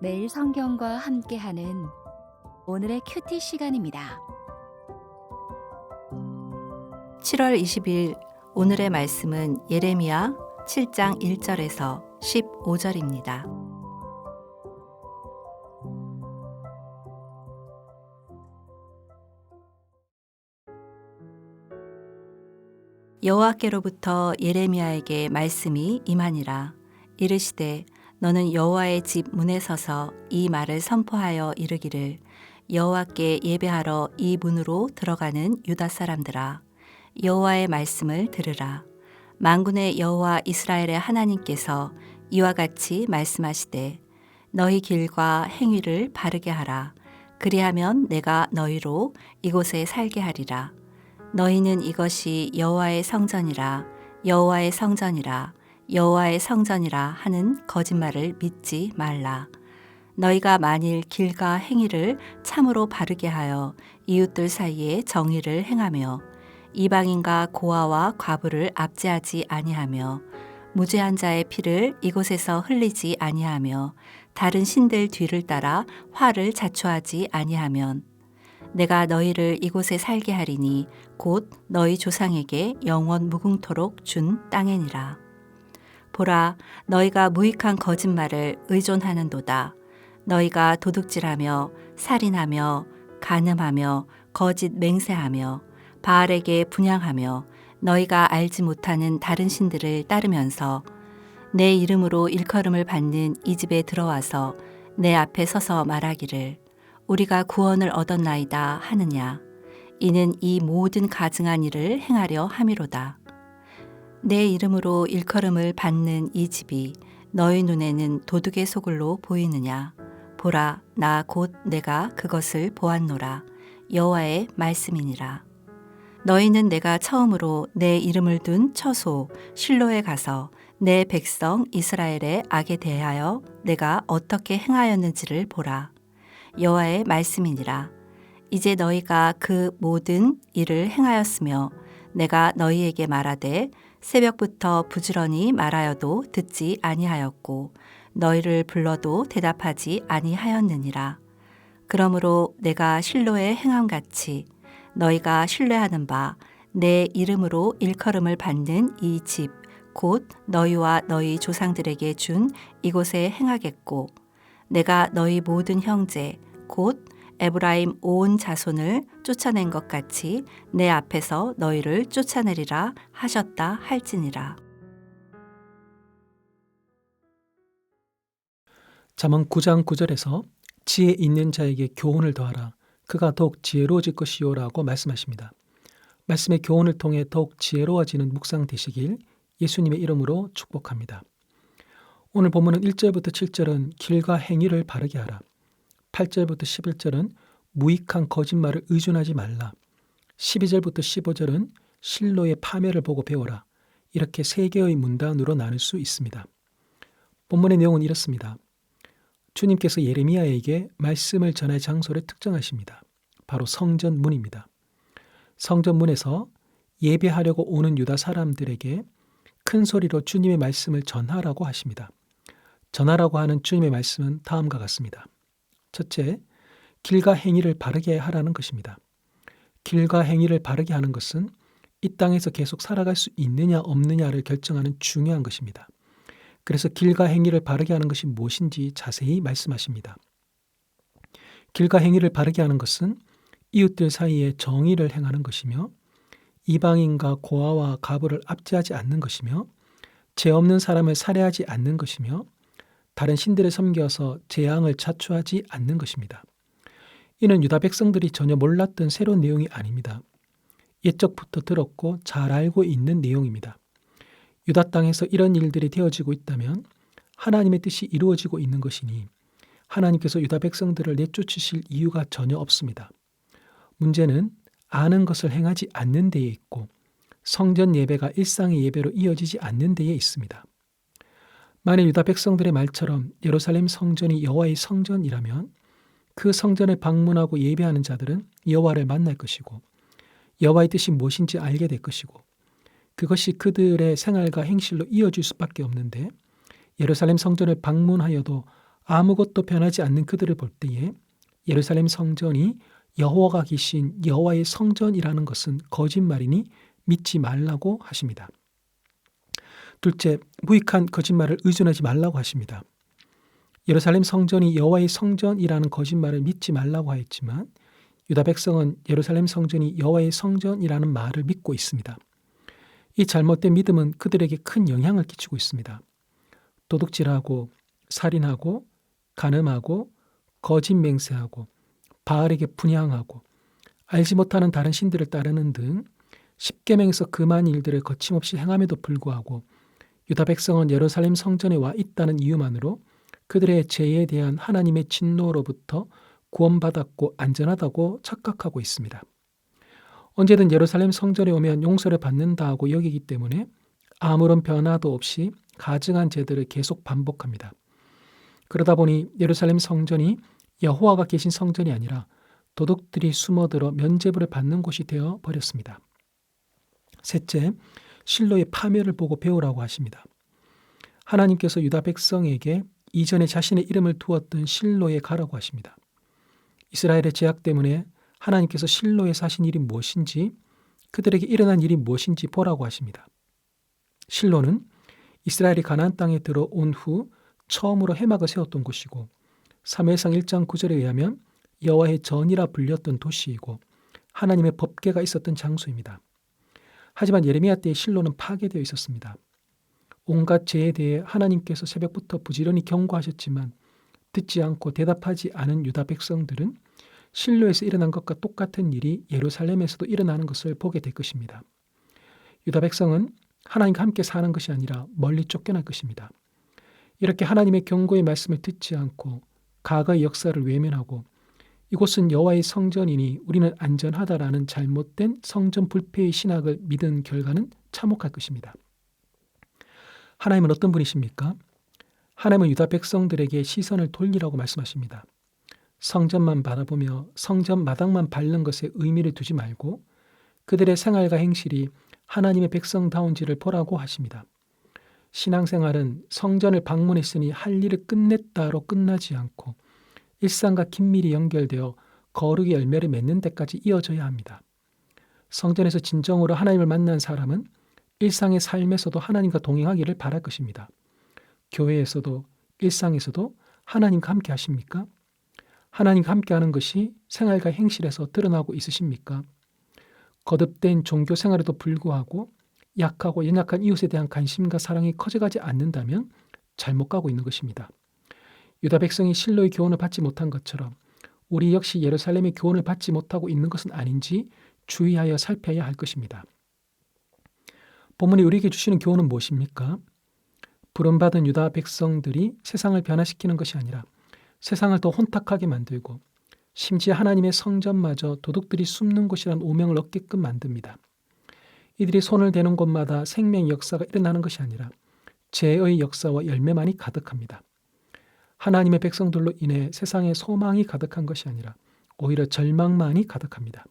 매일 성경과 함께하는 오늘의 큐티 시간입니다. 7월 20일 오늘의 말씀은 예레미야 7장 1절에서 15절입니다. 여호와께로부터 예레미야에게 말씀이 임하니라. 이르시되 너는 여호와의 집 문에 서서 이 말을 선포하여 이르기를 여호와께 예배하러 이 문으로 들어가는 유다 사람들아, 여호와의 말씀을 들으라. 만군의 여호와 이스라엘의 하나님께서 이와 같이 말씀하시되 너희 길과 행위를 바르게 하라. 그리하면 내가 너희로 이곳에 살게 하리라. 너희는 이것이 여호와의 성전이라, 여호와의 성전이라, 여호와의 성전이라 하는 거짓말을 믿지 말라. 너희가 만일 길과 행위를 참으로 바르게 하여 이웃들 사이에 정의를 행하며 이방인과 고아와 과부를 압제하지 아니하며 무죄한 자의 피를 이곳에서 흘리지 아니하며 다른 신들 뒤를 따라 화를 자초하지 아니하면 내가 너희를 이곳에 살게 하리니 곧 너희 조상에게 영원 무궁토록 준 땅이니라. 보라, 너희가 무익한 거짓말을 의존하는도다. 너희가 도둑질하며 살인하며 간음하며 거짓 맹세하며 바알에게 분향하며 너희가 알지 못하는 다른 신들을 따르면서 내 이름으로 일컬음을 받는 이 집에 들어와서 내 앞에 서서 말하기를 우리가 구원을 얻었나이다 하느냐. 이는 이 모든 가증한 일을 행하려 함이로다. 내 이름으로 일컬음을 받는 이 집이 너희 눈에는 도둑의 소굴로 보이느냐. 보라, 나 곧 내가 그것을 보았노라. 여호와의 말씀이니라. 너희는 내가 처음으로 내 이름을 둔 처소 실로에 가서 내 백성 이스라엘의 악에 대하여 내가 어떻게 행하였는지를 보라. 여호와의 말씀이니라. 이제 너희가 그 모든 일을 행하였으며 내가 너희에게 말하되 새벽부터 부지런히 말하여도 듣지 아니하였고 너희를 불러도 대답하지 아니하였느니라. 그러므로 내가 실로에 행함같이 너희가 신뢰하는 바 내 이름으로 일컬음을 받는 이 집 곧 너희와 너희 조상들에게 준 이곳에 행하겠고 내가 너희 모든 형제 곧 에브라임 온 자손을 쫓아낸 것 같이 내 앞에서 너희를 쫓아내리라 하셨다 할지니라. 잠언 9장 9절에서 지혜 있는 자에게 교훈을 더하라. 그가 더욱 지혜로워질 것이요라고 말씀하십니다. 말씀의 교훈을 통해 더욱 지혜로워지는 묵상 되시길 예수님의 이름으로 축복합니다. 오늘 본문은 1절부터 7절은 길과 행위를 바르게 하라. 8절부터 11절은 무익한 거짓말을 의존하지 말라. 12절부터 15절은 실로의 파멸을 보고 배워라. 이렇게 세 개의 문단으로 나눌 수 있습니다. 본문의 내용은 이렇습니다. 주님께서 예레미야에게 말씀을 전할 장소를 특정하십니다. 바로 성전문입니다. 성전문에서 예배하려고 오는 유다 사람들에게 큰 소리로 주님의 말씀을 전하라고 하십니다. 전하라고 하는 주님의 말씀은 다음과 같습니다. 첫째, 길과 행위를 바르게 하라는 것입니다. 길과 행위를 바르게 하는 것은 이 땅에서 계속 살아갈 수 있느냐 없느냐를 결정하는 중요한 것입니다. 그래서 길과 행위를 바르게 하는 것이 무엇인지 자세히 말씀하십니다. 길과 행위를 바르게 하는 것은 이웃들 사이에 정의를 행하는 것이며 이방인과 고아와 과부를 압제하지 않는 것이며 죄 없는 사람을 살해하지 않는 것이며 다른 신들을 섬겨서 재앙을 자초하지 않는 것입니다. 이는 유다 백성들이 전혀 몰랐던 새로운 내용이 아닙니다. 옛적부터 들었고 잘 알고 있는 내용입니다. 유다 땅에서 이런 일들이 되어지고 있다면 하나님의 뜻이 이루어지고 있는 것이니 하나님께서 유다 백성들을 내쫓으실 이유가 전혀 없습니다. 문제는 아는 것을 행하지 않는 데에 있고 성전 예배가 일상의 예배로 이어지지 않는 데에 있습니다. 만일 유다 백성들의 말처럼 예루살렘 성전이 여호와의 성전이라면 그 성전을 방문하고 예배하는 자들은 여호와를 만날 것이고 여호와의 뜻이 무엇인지 알게 될 것이고 그것이 그들의 생활과 행실로 이어질 수밖에 없는데 예루살렘 성전을 방문하여도 아무것도 변하지 않는 그들을 볼 때에 예루살렘 성전이 여호와가 계신 여호와의 성전이라는 것은 거짓말이니 믿지 말라고 하십니다. 둘째, 무익한 거짓말을 의존하지 말라고 하십니다. 예루살렘 성전이 여호와의 성전이라는 거짓말을 믿지 말라고 하였지만 유다 백성은 예루살렘 성전이 여호와의 성전이라는 말을 믿고 있습니다. 이 잘못된 믿음은 그들에게 큰 영향을 끼치고 있습니다. 도둑질하고 살인하고 간음하고 거짓 맹세하고 바알에게 분향하고 알지 못하는 다른 신들을 따르는 등 십계명에서 금한 일들을 거침없이 행함에도 불구하고 유다 백성은 예루살렘 성전에 와 있다는 이유만으로 그들의 죄에 대한 하나님의 진노로부터 구원받았고 안전하다고 착각하고 있습니다. 언제든 예루살렘 성전에 오면 용서를 받는다 하고 여기기 때문에 아무런 변화도 없이 가증한 죄들을 계속 반복합니다. 그러다 보니 예루살렘 성전이 여호와가 계신 성전이 아니라 도둑들이 숨어들어 면죄부를 받는 곳이 되어 버렸습니다. 셋째, 실로의 파멸을 보고 배우라고 하십니다. 하나님께서 유다 백성에게 이전에 자신의 이름을 두었던 실로에 가라고 하십니다. 이스라엘의 죄악 때문에 하나님께서 실로에 사신 일이 무엇인지, 그들에게 일어난 일이 무엇인지 보라고 하십니다. 실로는 이스라엘이 가나안 땅에 들어온 후 처음으로 회막을 세웠던 곳이고 사무엘상 1장 9절에 의하면 여호와의 전이라 불렸던 도시이고 하나님의 법궤가 있었던 장소입니다. 하지만 예레미야 때의 실로는 파괴되어 있었습니다. 온갖 죄에 대해 하나님께서 새벽부터 부지런히 경고하셨지만 듣지 않고 대답하지 않은 유다 백성들은 실로에서 일어난 것과 똑같은 일이 예루살렘에서도 일어나는 것을 보게 될 것입니다. 유다 백성은 하나님과 함께 사는 것이 아니라 멀리 쫓겨날 것입니다. 이렇게 하나님의 경고의 말씀을 듣지 않고 과거의 역사를 외면하고 이곳은 여호와의 성전이니 우리는 안전하다라는 잘못된 성전 불패의 신학을 믿은 결과는 참혹할 것입니다. 하나님은 어떤 분이십니까? 하나님은 유다 백성들에게 시선을 돌리라고 말씀하십니다. 성전만 바라보며 성전 마당만 밟는 것에 의미를 두지 말고 그들의 생활과 행실이 하나님의 백성다운지를 보라고 하십니다. 신앙생활은 성전을 방문했으니 할 일을 끝냈다로 끝나지 않고 일상과 긴밀히 연결되어 거룩의 열매를 맺는 데까지 이어져야 합니다. 성전에서 진정으로 하나님을 만난 사람은 일상의 삶에서도 하나님과 동행하기를 바랄 것입니다. 교회에서도 일상에서도 하나님과 함께 하십니까? 하나님과 함께하는 것이 생활과 행실에서 드러나고 있으십니까? 거듭된 종교 생활에도 불구하고 약하고 연약한 이웃에 대한 관심과 사랑이 커져가지 않는다면 잘못 가고 있는 것입니다. 유다 백성이 실로의 교훈을 받지 못한 것처럼 우리 역시 예루살렘의 교훈을 받지 못하고 있는 것은 아닌지 주의하여 살펴야 할 것입니다. 본문이 우리에게 주시는 교훈은 무엇입니까? 부름받은 유다 백성들이 세상을 변화시키는 것이 아니라 세상을 더 혼탁하게 만들고 심지어 하나님의 성전마저 도둑들이 숨는 곳이라는 오명을 얻게끔 만듭니다. 이들이 손을 대는 곳마다 생명의 역사가 일어나는 것이 아니라 죄의 역사와 열매만이 가득합니다. 하나님의 백성들로 인해 세상에 소망이 가득한 것이 아니라 오히려 절망만이 가득합니다.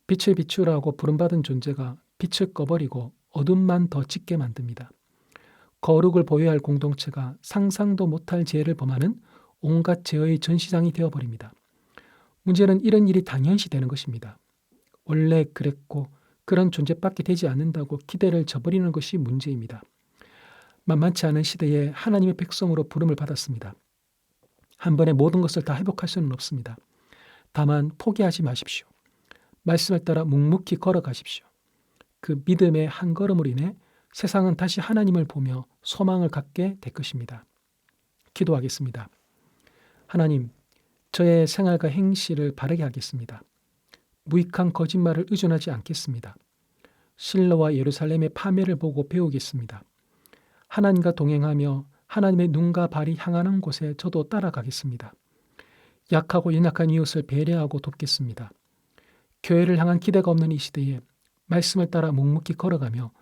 빛을 비추라고 부름받은 존재가 빛을 꺼버리고 어둠만 더 짙게 만듭니다. 거룩을 보여야 할 공동체가 상상도 못할 죄를 범하는 온갖 죄의 전시장이 되어버립니다. 문제는 이런 일이 당연시 되는 것입니다. 원래 그랬고 그런 존재밖에 되지 않는다고 기대를 저버리는 것이 문제입니다. 만만치 않은 시대에 하나님의 백성으로 부름을 받았습니다. 한 번에 모든 것을 다 회복할 수는 없습니다. 다만 포기하지 마십시오. 말씀을 따라 묵묵히 걸어가십시오. 그 믿음의 한 걸음으로 인해 세상은 다시 하나님을 보며 소망을 갖게 될 것입니다. 기도하겠습니다. 하나님, 저의 생활과 행실을 바르게 하겠습니다. 무익한 거짓말을 의존하지 않겠습니다. 실로와 예루살렘의 파멸을 보고 배우겠습니다. 하나님과 동행하며 하나님의 눈과 발이 향하는 곳에 저도 따라가겠습니다. 약하고 연약한 이웃을 배려하고 돕겠습니다. 교회를 향한 기대가 없는 이 시대에 말씀을 따라 묵묵히 걸어가며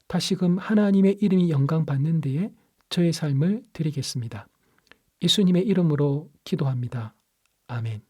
다시금 하나님의 이름이 영광받는 데에 저의 삶을 드리겠습니다. 예수님의 이름으로 기도합니다. 아멘.